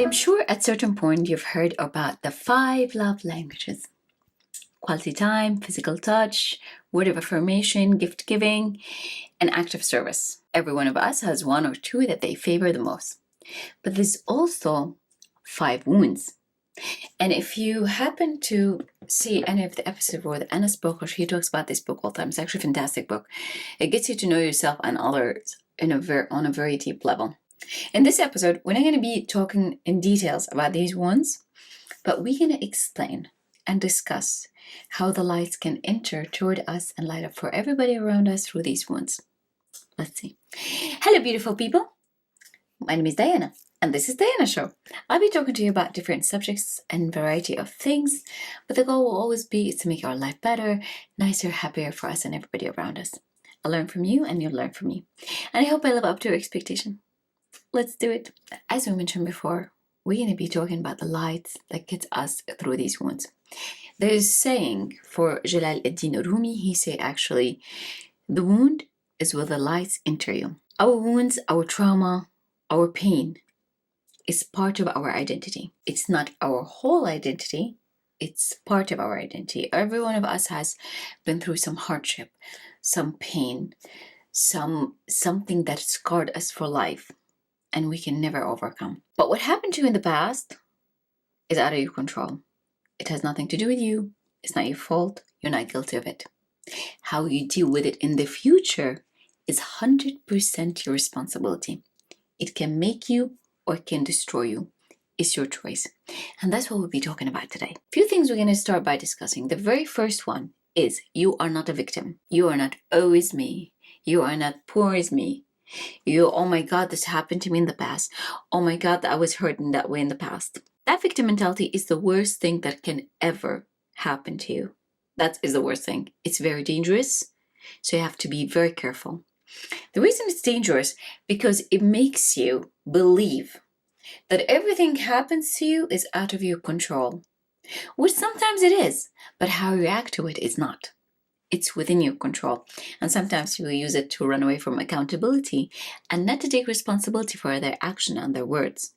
am sure at certain point you've heard about the 5 love languages. Quality time, physical touch, word of affirmation, gift giving, and act of service. Every one of us has 1 or 2 that they favor the most. But there's also 5 wounds. And if you happen to see any of the episodes where Anna spoke, or she talks about this book all the time, it's actually a fantastic book. It gets you to know yourself and others on a very deep level. In this episode, we're not going to be talking in details about these wounds, but we're going to explain and discuss how the lights can enter toward us and light up for everybody around us through these wounds. Let's see. Hello, beautiful people. My name is Diana, and this is Diana Show. I'll be talking to you about different subjects and variety of things, but the goal will always be to make our life better, nicer, happier for us and everybody around us. I'll learn from you, and you'll learn from me. And I hope I live up to your expectation. Let's do it. As we mentioned before, we're going to be talking about the lights that gets us through these wounds. There's a saying for Jalal ad-Din Rumi. He say actually, the wound is where the lights enter you. Our wounds, our trauma, our pain is part of our identity. It's not our whole identity. It's part of our identity. Every one of us has been through some hardship, some pain, something that scarred us for life, and we can never overcome. But what happened to you in the past is out of your control. It has nothing to do with you. It's not your fault. You're not guilty of it. How you deal with it in the future is 100% your responsibility. It can make you or it can destroy you. It's your choice. And that's what we'll be talking about today. A few things we're going to start by discussing. The very first one is you are not a victim. You are not always me. You are not poor as me. Oh my God, this happened to me in the past. Oh my God, I was hurt in that way in the past. That victim mentality is the worst thing that can ever happen to you. That is the worst thing. It's very dangerous, so you have to be very careful. The reason it's dangerous because it makes you believe that everything happens to you is out of your control, which sometimes it is, but how you react to it is not. It's within your control, and sometimes people use it to run away from accountability and not to take responsibility for their action and their words.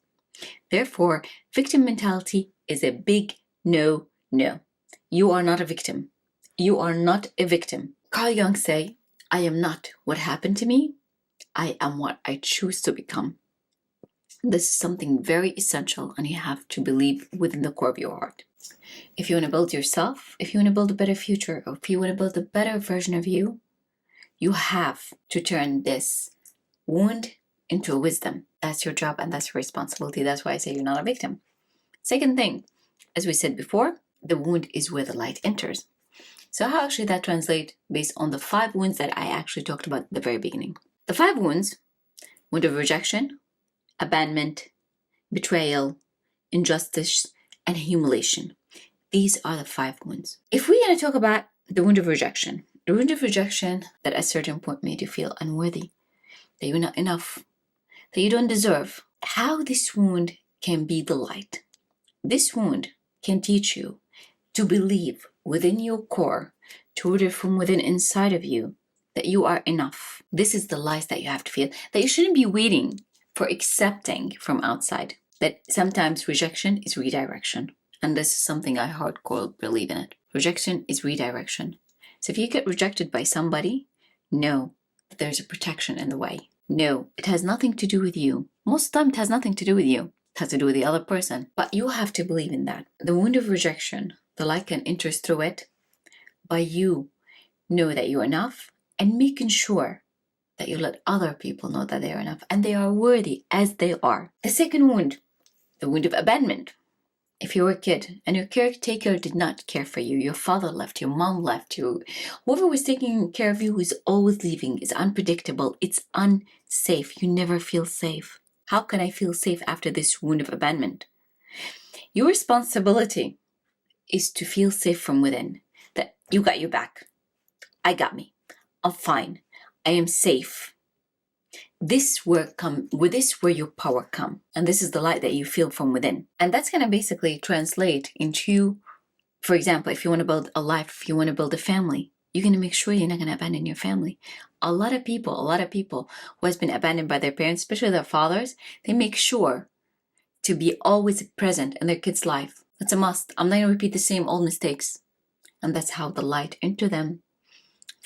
Therefore, victim mentality is a big no. You are not a victim. You are not a victim. Carl Jung say, I am not what happened to me. I am what I choose to become. This is something very essential, and you have to believe within the core of your heart. If you want to build yourself, if you want to build a better future, or if you want to build a better version of you, you have to turn this wound into a wisdom. That's your job and that's your responsibility. That's why I say you're not a victim. Second thing, as we said before, the wound is where the light enters. So how actually that translates based on the 5 wounds that I actually talked about at the very beginning. The 5 wounds: wound of rejection, abandonment, betrayal, injustice, and humiliation. These are the 5 wounds. If we're going to talk about the wound of rejection that at a certain point made you feel unworthy, that you're not enough, that you don't deserve, how this wound can be the light. This wound can teach you to believe within your core, to order from within inside of you, that you are enough. This is the light that you have to feel, that you shouldn't be waiting for accepting from outside, that sometimes rejection is redirection. And this is something I hardcore believe in it. Rejection is redirection. So if you get rejected by somebody, know that there's a protection in the way. No, it has nothing to do with you. Most of the time it has nothing to do with you. It has to do with the other person. But you have to believe in that. The wound of rejection, the light can enter through it by you know that you're enough and making sure that you let other people know that they are enough and they are worthy as they are. The second wound, the wound of abandonment. If you were a kid and your caretaker did not care for you, your father left, your mom left you, whoever was taking care of you is always leaving, is unpredictable, it's unsafe, you never feel safe. How can I feel safe after this wound of abandonment? Your responsibility is to feel safe from within, that you got your back, I got me, I'm fine, I am safe. This where your power come, and this is the light that you feel from within, and that's going to basically translate into, for example, if you want to build a life, if you want to build a family, you're going to make sure you're not going to abandon your family. A lot of people who has been abandoned by their parents, especially their fathers, they make sure to be always present in their kid's life. It's a must. I'm not going to repeat the same old mistakes. And that's how the light entered them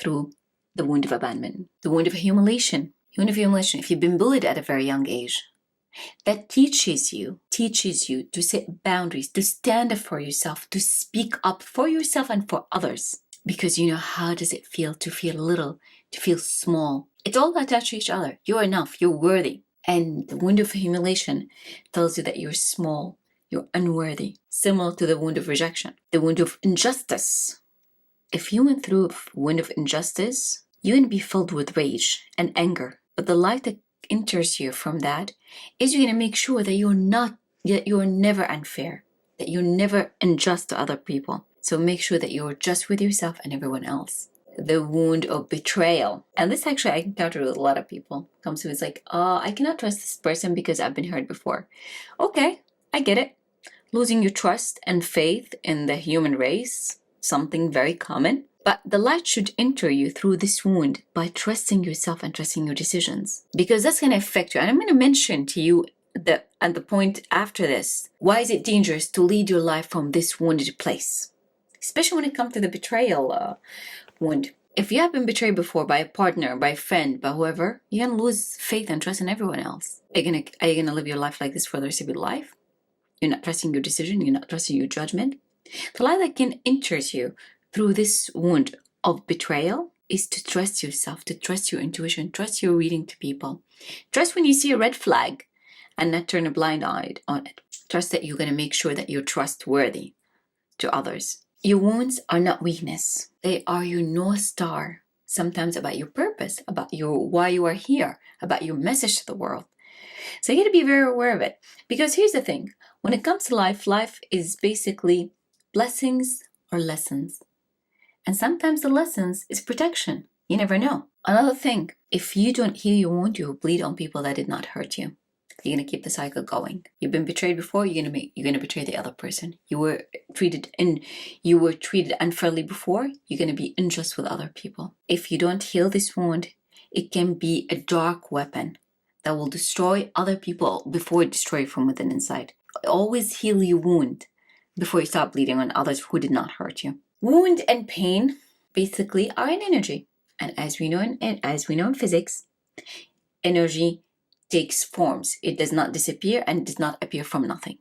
through the wound of abandonment, the wound of humiliation. Wound of humiliation, if you've been bullied at a very young age, that teaches you to set boundaries, to stand up for yourself, to speak up for yourself and for others. Because you know, how does it feel to feel little, to feel small? It's all attached to each other. You're enough, you're worthy. And the wound of humiliation tells you that you're small, you're unworthy. Similar to the wound of rejection, the wound of injustice. If you went through a wound of injustice, you're going to be filled with rage and anger. But the light that enters you from that is you're going to make sure that you're never unfair, that you're never unjust to other people. So make sure that you're just with yourself and everyone else. The wound of betrayal. And this actually I encounter with a lot of people. Comes to me, it's like, I cannot trust this person because I've been hurt before. Okay, I get it. Losing your trust and faith in the human race, something very common. But the light should enter you through this wound by trusting yourself and trusting your decisions. Because that's going to affect you. And I'm going to mention to you at the point after this, why is it dangerous to lead your life from this wounded place? Especially when it comes to the betrayal wound. If you have been betrayed before by a partner, by a friend, by whoever, you're going to lose faith and trust in everyone else. Are you going to live your life like this for the rest of your life? You're not trusting your decision. You're not trusting your judgment. The light that can enter you through this wound of betrayal is to trust yourself, to trust your intuition, trust your reading to people. Trust when you see a red flag and not turn a blind eye on it. Trust that you're going to make sure that you're trustworthy to others. Your wounds are not weakness. They are your North Star. Sometimes about your purpose, about why you are here, about your message to the world. So you got to be very aware of it. Because here's the thing. When it comes to life, life is basically blessings or lessons. And sometimes the lessons is protection. You never know. Another thing, if you don't heal your wound, you will bleed on people that did not hurt you. You're going to keep the cycle going. You've been betrayed before, you're going to betray the other person. You were treated unfairly before, you're going to be unjust with other people. If you don't heal this wound, it can be a dark weapon that will destroy other people before it destroys you from within inside. Always heal your wound before you start bleeding on others who did not hurt you. Wound and pain basically are an energy. And as we know in physics, energy takes forms. It does not disappear and does not appear from nothing.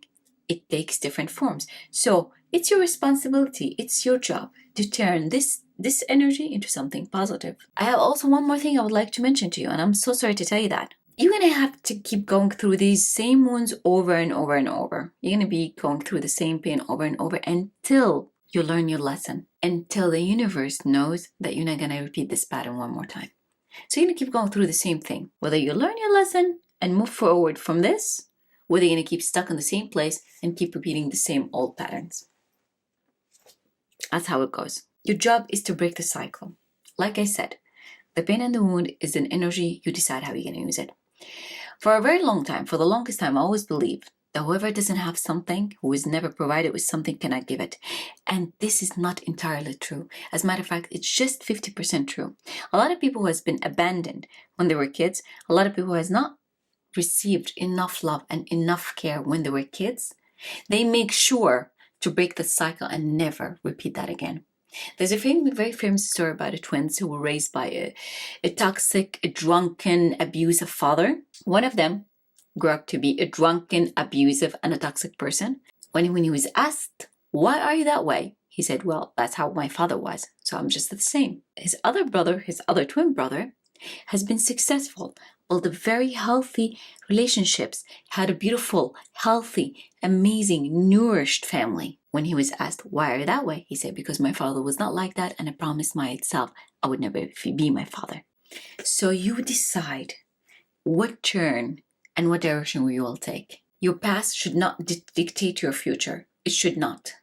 It takes different forms. So it's your responsibility, it's your job to turn this energy into something positive. I have also one more thing I would like to mention to you, and I'm so sorry to tell you that. You're going to have to keep going through these same wounds over and over and over. You're going to be going through the same pain over and over until you learn your lesson, until the universe knows that you're not going to repeat this pattern one more time. So you're going to keep going through the same thing. Whether you learn your lesson and move forward from this, whether you're going to keep stuck in the same place and keep repeating the same old patterns. That's how it goes. Your job is to break the cycle. Like I said, the pain and the wound is an energy. You decide how you're going to use it. For a very long time, for the longest time, I always believed that whoever doesn't have something, who is never provided with something, cannot give it. And this is not entirely true. As a matter of fact, it's just 50% true. A lot of people who has been abandoned when they were kids, a lot of people who has not received enough love and enough care when they were kids, they make sure to break the cycle and never repeat that again. There's a very famous story about the twins who were raised by a toxic, drunken, abusive father. One of them grew up to be a drunken, abusive, and a toxic person. When he was asked, why are you that way? He said, well, that's how my father was, so I'm just the same. His other twin brother, has been successful, built a very healthy relationships, had a beautiful, healthy, amazing, nourished family. When he was asked, why are you that way? He said, because my father was not like that, and I promised myself I would never be my father. So you decide what turn and what direction you will take. Your past should not dictate your future. It should not.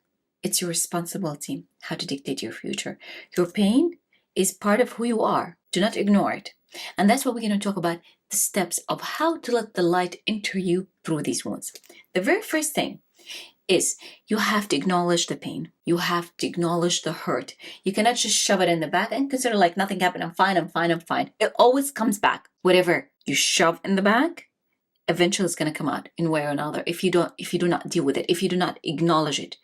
It's your responsibility how to dictate your future. Your pain is part of who you are. Do not ignore it. And that's what we're going to talk about, the steps of how to let the light enter you through these wounds. The very first thing is you have to acknowledge the pain. You have to acknowledge the hurt. You cannot just shove it in the back and consider like nothing happened. I'm fine. It always comes back. Whatever you shove in the back, eventually it's going to come out in one way or another if you do not deal with it, if you do not acknowledge it.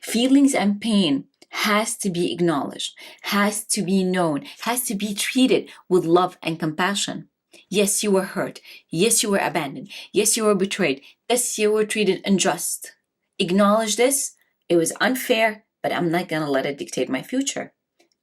Feelings and pain has to be acknowledged, has to be known, has to be treated with love and compassion. Yes, you were hurt. Yes, you were abandoned. Yes, you were betrayed. Yes, you were treated unjust. Acknowledge this. It was unfair, but I'm not going to let it dictate my future.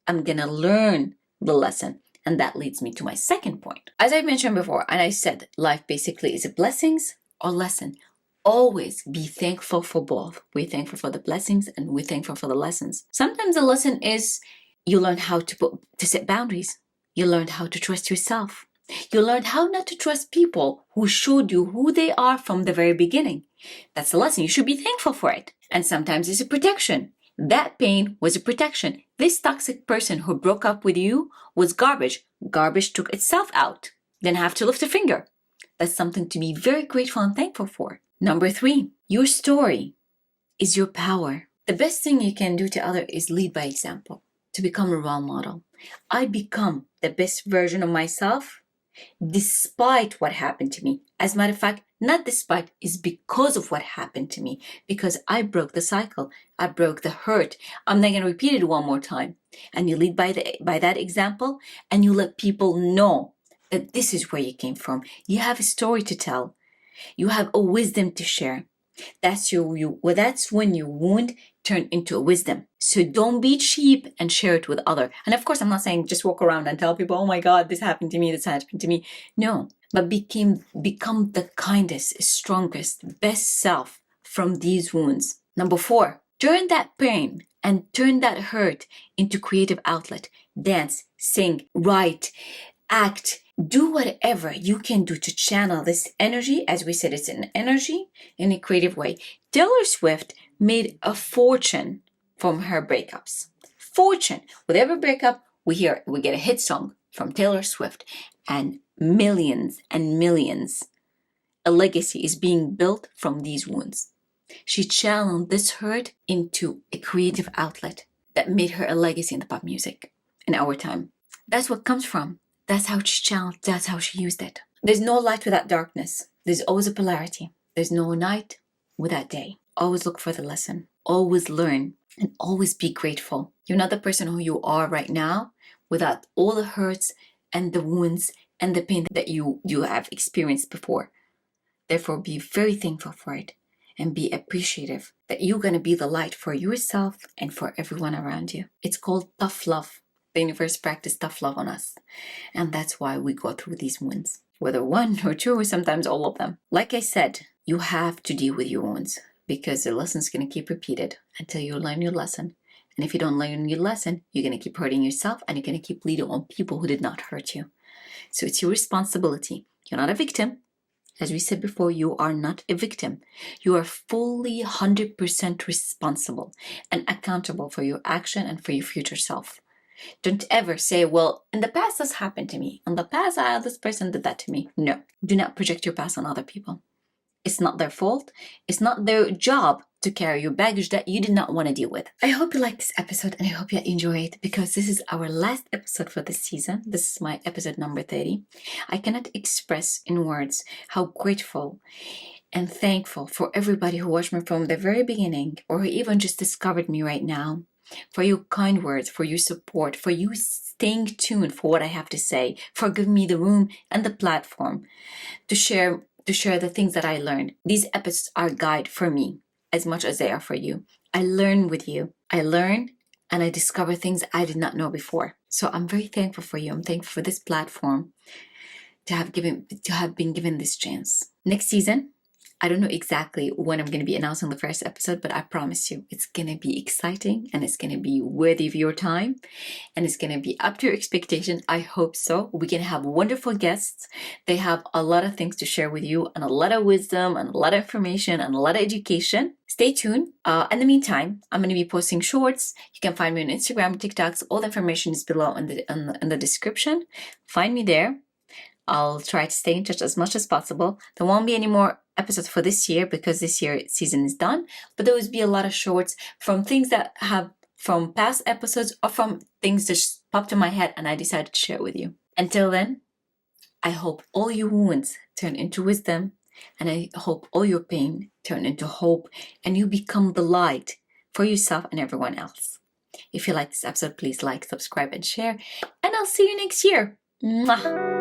I'm going to learn the lesson. And that leads me to my second point. As I mentioned before, and I said, life basically is a blessings or lesson. Always be thankful for both. We're thankful for the blessings and we're thankful for the lessons. Sometimes the lesson is you learn how to set boundaries. You learned how to trust yourself. You learned how not to trust people who showed you who they are from the very beginning. That's the lesson. You should be thankful for it. And sometimes it's a protection. That pain was a protection. This toxic person who broke up with you was garbage. Garbage took itself out. Didn't have to lift a finger. That's something to be very grateful and thankful for. Number 3, your story is your power. The best thing you can do to others is lead by example, to become a role model. I become the best version of myself despite what happened to me. As a matter of fact, not despite, is because of what happened to me. Because I broke the cycle. I broke the hurt. I'm not going to repeat it one more time. And you lead by that example, and you let people know that this is where you came from. You have a story to tell. You have a wisdom to share. That's when your wound turned into a wisdom. So don't be cheap and share it with others. And of course, I'm not saying just walk around and tell people, oh my God, this happened to me, this happened to me. No, but become the kindest, strongest, best self from these wounds. Number 4, turn that pain and turn that hurt into creative outlet. Dance, sing, write, act. Do whatever you can do to channel this energy. As we said, it's an energy in a creative way. Taylor Swift made a fortune from her breakups. Fortune. With every breakup, we get a hit song from Taylor Swift, and millions and millions. A legacy is being built from these wounds. She channeled this hurt into a creative outlet that made her a legacy in the pop music in our time. That's what comes from. That's how she channeled. That's how she used it. There's no light without darkness. There's always a polarity. There's no night without day. Always look for the lesson. Always learn. And always be grateful. You're not the person who you are right now without all the hurts and the wounds and the pain that you have experienced before. Therefore, be very thankful for it. And be appreciative that you're going to be the light for yourself and for everyone around you. It's called tough love. The universe practiced tough love on us. And that's why we go through these wounds. Whether 1 or 2 or sometimes all of them. Like I said, you have to deal with your wounds because the lesson's going to keep repeated until you learn your lesson. And if you don't learn your lesson, you're going to keep hurting yourself and you're going to keep leading on people who did not hurt you. So it's your responsibility. You're not a victim. As we said before, you are not a victim. You are fully 100% responsible and accountable for your action and for your future self. Don't ever say, well, in the past this happened to me. In the past, this person did that to me. No, do not project your past on other people. It's not their fault. It's not their job to carry your baggage that you did not want to deal with. I hope you like this episode and I hope you enjoy it because this is our last episode for this season. This is my episode number 30. I cannot express in words how grateful and thankful for everybody who watched me from the very beginning or who even just discovered me right now. For your kind words, for your support, for you staying tuned for what I have to say, for giving me the room and the platform to share the things that I learned. These episodes are a guide for me as much as they are for you. I learn with you. I learn and I discover things I did not know before. So I'm very thankful for you. I'm thankful for this platform to have been given this chance. Next season, I don't know exactly when I'm going to be announcing the first episode, but I promise you it's going to be exciting and it's going to be worthy of your time and it's going to be up to your expectation. I hope so. We're going to have wonderful guests. They have a lot of things to share with you and a lot of wisdom and a lot of information and a lot of education. Stay tuned. In the meantime, I'm going to be posting shorts. You can find me on Instagram, TikToks. All the information is below in the description. Find me there. I'll try to stay in touch as much as possible. There won't be any more episodes for this year because this year season is done, but there will be a lot of shorts from things that have from past episodes or from things that just popped in my head and I decided to share with you. Until then, I hope all your wounds turn into wisdom And I hope all your pain turn into hope and you become the light for yourself and everyone else. If you like this episode, please like, subscribe, and share. And I'll see you next year. Mwah.